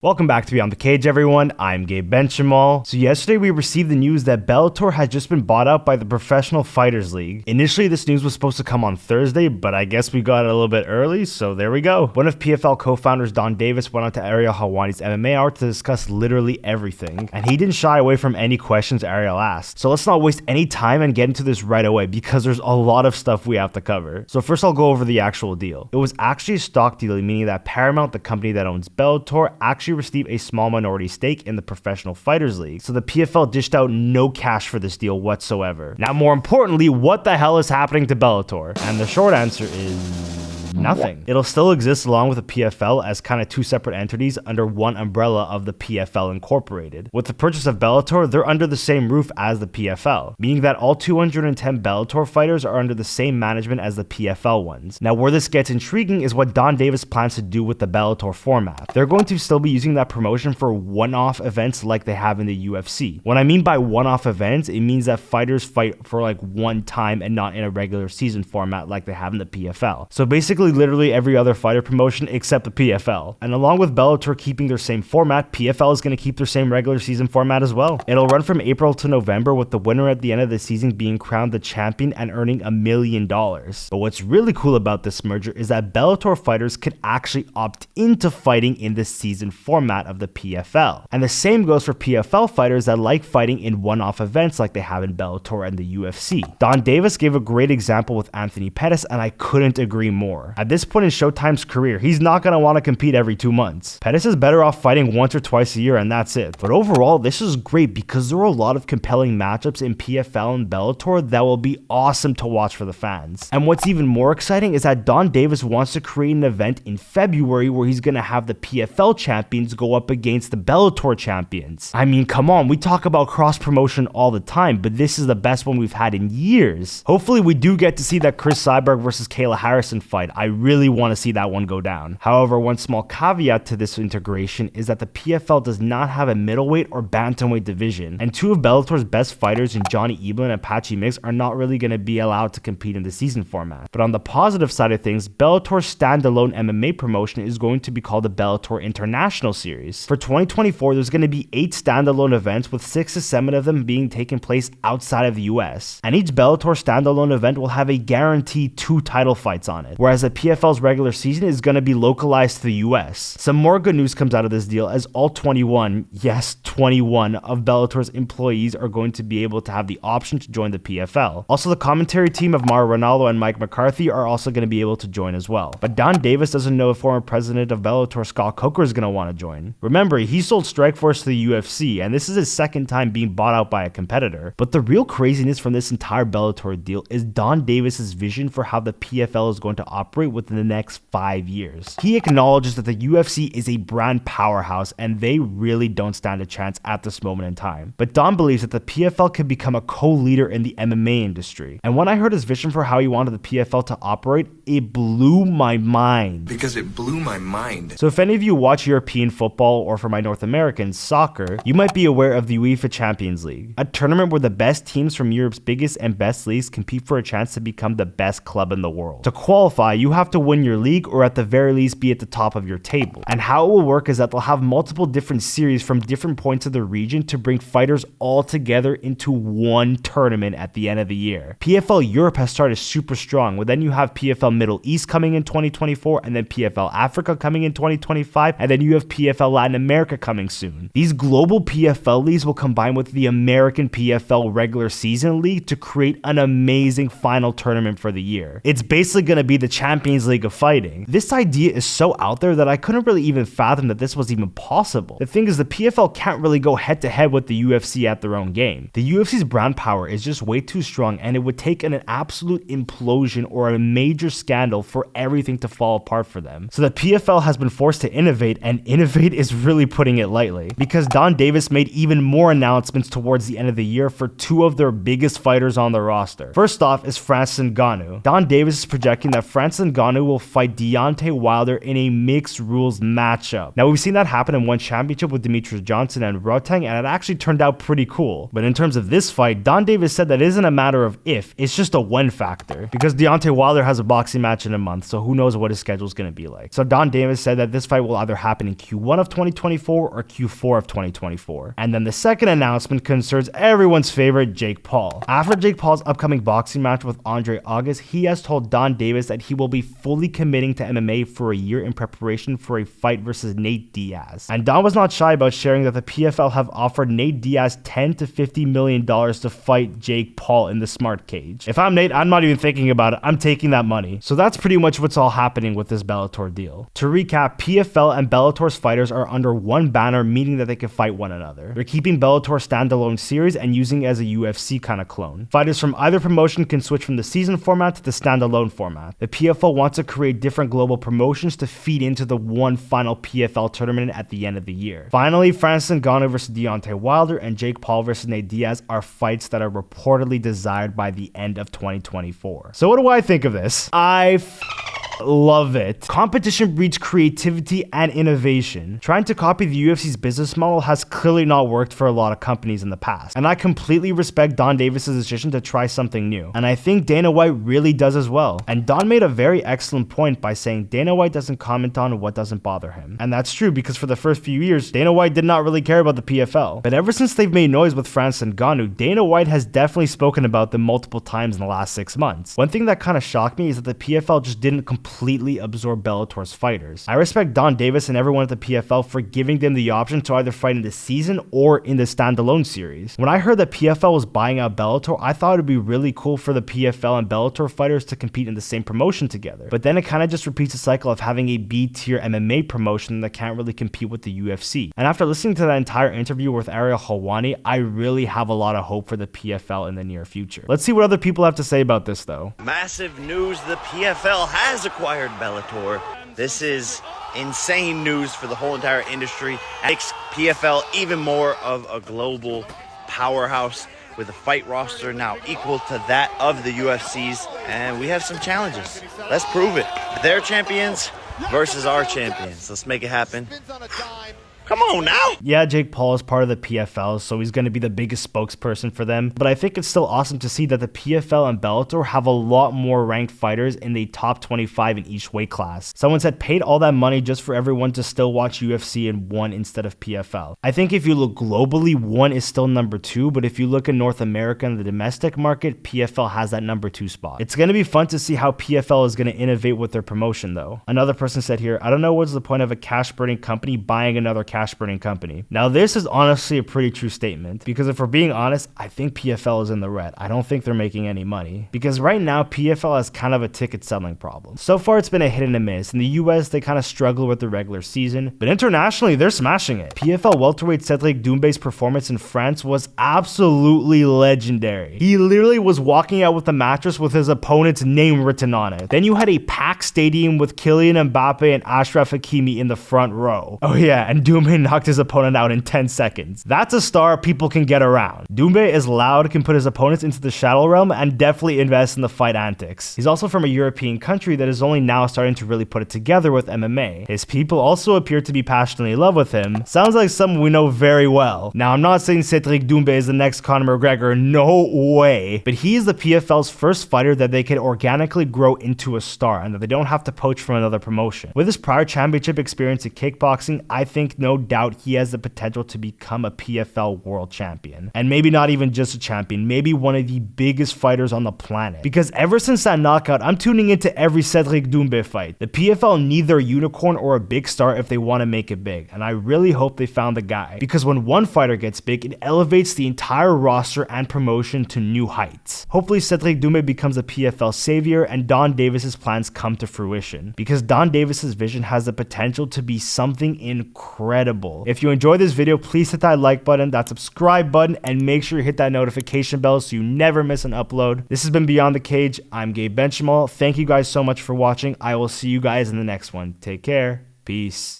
Welcome back to Beyond the Cage, everyone. I'm Gabe Benchamal. So yesterday we received the news that Bellator has just been bought out by the Professional Fighters League. Initially this news was supposed to come on Thursday, but I guess we got it a little bit early, so there we go. One of PFL co-founders Donn Davis went on to Ariel Helwani's MMA Hour to discuss literally everything, and he didn't shy away from any questions Ariel asked. So let's not waste any time and get into this right away because there's a lot of stuff we have to cover. So first I'll go over the actual deal. It was actually a stock deal, meaning that Paramount, the company that owns Bellator, actually received a small minority stake in the Professional Fighters League, so the PFL dished out no cash for this deal whatsoever. Now, more importantly, what the hell is happening to Bellator? And the short answer is nothing. It'll still exist along with the PFL as kind of two separate entities under one umbrella of the PFL Incorporated. With the purchase of Bellator, they're under the same roof as the PFL, meaning that all 210 Bellator fighters are under the same management as the PFL ones. Now, where this gets intriguing is what Donn Davis plans to do with the Bellator format. They're going to still be using that promotion for one-off events like they have in the UFC. What I mean by one-off events, it means that fighters fight for like one time and not in a regular season format like they have in the PFL. So basically, literally every other fighter promotion except the PFL. And along with Bellator keeping their same format, PFL is going to keep their same regular season format as well. It'll run from April to November, with the winner at the end of the season being crowned the champion and earning $1 million. But what's really cool about this merger is that Bellator fighters could actually opt into fighting in the season format of the PFL. And the same goes for PFL fighters that like fighting in one-off events like they have in Bellator and the UFC. Donn Davis gave a great example with Anthony Pettis, and I couldn't agree more. At this point in Showtime's career, he's not going to want to compete every 2 months. Pettis is better off fighting once or twice a year, and that's it. But overall, this is great because there are a lot of compelling matchups in PFL and Bellator that will be awesome to watch for the fans. And what's even more exciting is that Donn Davis wants to create an event in February where he's going to have the PFL champions go up against the Bellator champions. I mean, come on, we talk about cross-promotion all the time, but this is the best one we've had in years. Hopefully, we do get to see that Chris Cyborg versus Kayla Harrison fight. I really want to see that one go down. However, one small caveat to this integration is that the PFL does not have a middleweight or bantamweight division, and two of Bellator's best fighters in Johnny Eblen and Patchy Mix are not really going to be allowed to compete in the season format. But on the positive side of things, Bellator's standalone MMA promotion is going to be called the Bellator International Series. For 2024, there's going to be 8 standalone events, with 6 to 7 of them being taking place outside of the US. And each Bellator standalone event will have a guaranteed 2 title fights on it, whereas the PFL's regular season is going to be localized to the US. Some more good news comes out of this deal, as all 21, yes, 21 of Bellator's employees are going to be able to have the option to join the PFL. Also, the commentary team of Mauro Ronaldo and Mike McCarthy are also going to be able to join as well. But Donn Davis doesn't know if former president of Bellator Scott Coker is going to want to join. Remember, he sold Strikeforce to the UFC, and this is his second time being bought out by a competitor. But the real craziness from this entire Bellator deal is Donn Davis's vision for how the PFL is going to operate within the next 5 years. He acknowledges that the UFC is a brand powerhouse and they really don't stand a chance at this moment in time. But Donn believes that the PFL can become a co-leader in the MMA industry. And when I heard his vision for how he wanted the PFL to operate, it blew my mind. Because it blew my mind. So if any of you watch European football, or for my North Americans, soccer, you might be aware of the UEFA Champions League, a tournament where the best teams from Europe's biggest and best leagues compete for a chance to become the best club in the world. To qualify, you have to win your league, or at the very least be at the top of your table. And how it will work is that they'll have multiple different series from different points of the region to bring fighters all together into one tournament at the end of the year. PFL Europe has started super strong, but then you have PFL Middle East coming in 2024, and then PFL Africa coming in 2025, and then you have PFL Latin America coming soon. These global PFL leagues will combine with the American PFL regular season league to create an amazing final tournament for the year. It's basically going to be the Champions League of fighting. This idea is so out there that I couldn't really even fathom that this was even possible. The thing is, the PFL can't really go head to head with the UFC at their own game. The UFC's brand power is just way too strong, and it would take an absolute implosion or a major scandal for everything to fall apart for them. So the PFL has been forced to innovate, and innovate is really putting it lightly, because Donn Davis made even more announcements towards the end of the year for 2 of their biggest fighters on the roster. First off is Francis Ngannou. Donn Davis is projecting that Francis Ngannou will fight Deontay Wilder in a mixed rules matchup. Now, we've seen that happen in one championship with Demetrius Johnson and Rotang, and it actually turned out pretty cool. But in terms of this fight, Donn Davis said that isn't a matter of if, it's just a when factor. Because Deontay Wilder has a boxing match in a month, so who knows what his schedule is going to be like. So Donn Davis said that this fight will either happen in Q1 of 2024 or Q4 of 2024. And then the second announcement concerns everyone's favorite, Jake Paul. After Jake Paul's upcoming boxing match with Andre August, he has told Donn Davis that he will be fully committing to MMA for a year in preparation for a fight versus Nate Diaz. And Donn was not shy about sharing that the PFL have offered Nate Diaz $10 to $50 million to fight Jake Paul in the smart cage. If I'm Nate, I'm not even thinking about it. I'm taking that money. So that's pretty much what's all happening with this Bellator deal. To recap, PFL and Bellator's fighters are under one banner, meaning that they can fight one another. They're keeping Bellator standalone series and using it as a UFC kind of clone. Fighters from either promotion can switch from the season format to the standalone format. The PFL wants to create different global promotions to feed into the one final PFL tournament at the end of the year. Finally, Francis Ngannou versus Deontay Wilder and Jake Paul versus Nate Diaz are fights that are reportedly desired by the end of 2024. So what do I think of this? I love it. Competition breeds creativity and innovation. Trying to copy the UFC's business model has clearly not worked for a lot of companies in the past, and I completely respect Donn Davis's decision to try something new, and I think Dana White really does as well. And Donn made a very excellent point by saying Dana White doesn't comment on what doesn't bother him, and that's true because for the first few years, Dana White did not really care about the PFL, but ever since they've made noise with Francis Ngannou, Dana White has definitely spoken about them multiple times in the last 6 months. One thing that kind of shocked me is that the PFL just didn't completely absorb Bellator's fighters. I respect Donn Davis and everyone at the PFL for giving them the option to either fight in the season or in the standalone series. When I heard that PFL was buying out Bellator, I thought it would be really cool for the PFL and Bellator fighters to compete in the same promotion together. But then it kind of just repeats the cycle of having a B-tier MMA promotion that can't really compete with the UFC. And after listening to that entire interview with Ariel Helwani, I really have a lot of hope for the PFL in the near future. Let's see what other people have to say about this though. Massive news, the PFL has acquired Bellator. This is insane news for the whole entire industry. It makes PFL even more of a global powerhouse with a fight roster now equal to that of the UFC's, and we have some challenges. Let's prove it. Their champions versus our champions. Let's make it happen. Come on now. Yeah, Jake Paul is part of the PFL, so he's going to be the biggest spokesperson for them, but I think it's still awesome to see that the PFL and Bellator have a lot more ranked fighters in the top 25 in each weight class. Someone said paid all that money just for everyone to still watch UFC in one instead of PFL. I think if you look globally, one is still number 2, but if you look in North America and the domestic market, PFL has that number 2 spot. It's going to be fun to see how PFL is going to innovate with their promotion though. Another person said here, I don't know what's the point of a cash burning company buying another cash burning company. Now this is honestly a pretty true statement, because if we're being honest, I think PFL is in the red. I don't think they're making any money, because right now PFL has kind of a ticket selling problem. So far it's been a hit and a miss. In the US they kind of struggle with the regular season, but internationally they're smashing it. PFL welterweight Cedric Doumbé's performance in France was absolutely legendary. He literally was walking out with a mattress with his opponent's name written on it. Then you had a packed stadium with Kylian Mbappe and Achraf Hakimi in the front row. Oh yeah, and Doumbé knocked his opponent out in 10 seconds. That's a star people can get around. Doumbé is loud, can put his opponents into the shadow realm, and definitely invest in the fight antics. He's also from a European country that is only now starting to really put it together with MMA. His people also appear to be passionately in love with him. Sounds like someone we know very well. Now, I'm not saying Cedric Doumbé is the next Conor McGregor, no way, but he is the PFL's first fighter that they can organically grow into a star and that they don't have to poach from another promotion. With his prior championship experience in kickboxing, I think no doubt he has the potential to become a PFL world champion. And maybe not even just a champion, maybe one of the biggest fighters on the planet. Because ever since that knockout, I'm tuning into every Cedric Doumbé fight. The PFL need their unicorn or a big star if they want to make it big, and I really hope they found the guy. Because when one fighter gets big, it elevates the entire roster and promotion to new heights. Hopefully Cedric Doumbé becomes a PFL savior and Donn Davis's plans come to fruition. Because Donn Davis's vision has the potential to be something incredible. If you enjoyed this video, please hit that like button, that subscribe button, and make sure you hit that notification bell so you never miss an upload. This has been Beyond the Cage. I'm Gabe Benchamal. Thank you guys so much for watching. I will see you guys in the next one. Take care. Peace.